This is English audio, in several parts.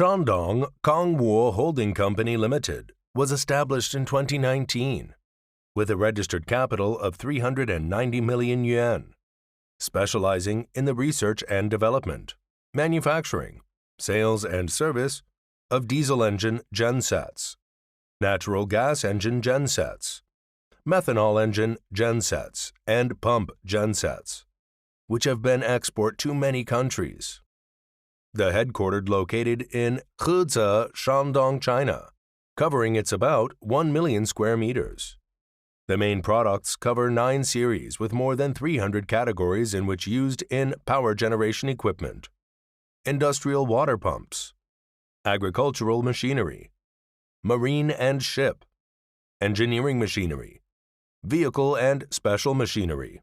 Shandong Kangwo Holding Co Limited was established in 2019 with a registered capital of 390 million yuan, specializing in the research and development, manufacturing, sales and service of diesel engine gensets, natural gas engine gensets, methanol engine gensets, and pump gensets, which have been exported to many countries. The headquartered located in Heze, Shandong, China, covering its about 1 million square meters. The main products cover 9 series with more than 300 categories in which used in power generation equipment, industrial water pumps, agricultural machinery, marine and ship, engineering machinery, vehicle and special machinery.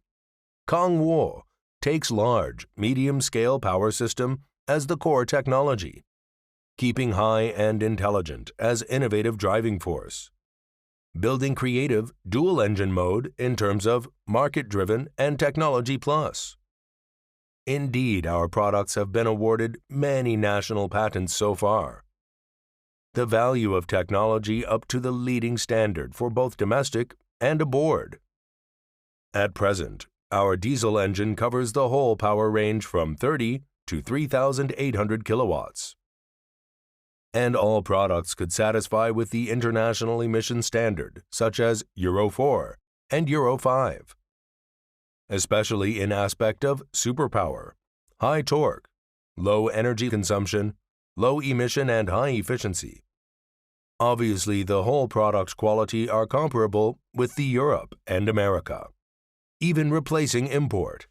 Kangwo takes large, medium-scale power system as the core technology, keeping high and intelligent as innovative driving force, building creative dual-engine mode in terms of market-driven and technology plus. Indeed, our products have been awarded many national patents so far. The value of technology up to the leading standard for both domestic and aboard. At present, our diesel engine covers the whole power range from 30 to 3,800 kilowatts. And all products could satisfy with the international emission standard, such as Euro 4 and Euro 5, especially in aspect of superpower, high torque, low energy consumption, low emission and high efficiency. Obviously, the whole product quality are comparable with the Europe and America, even replacing import.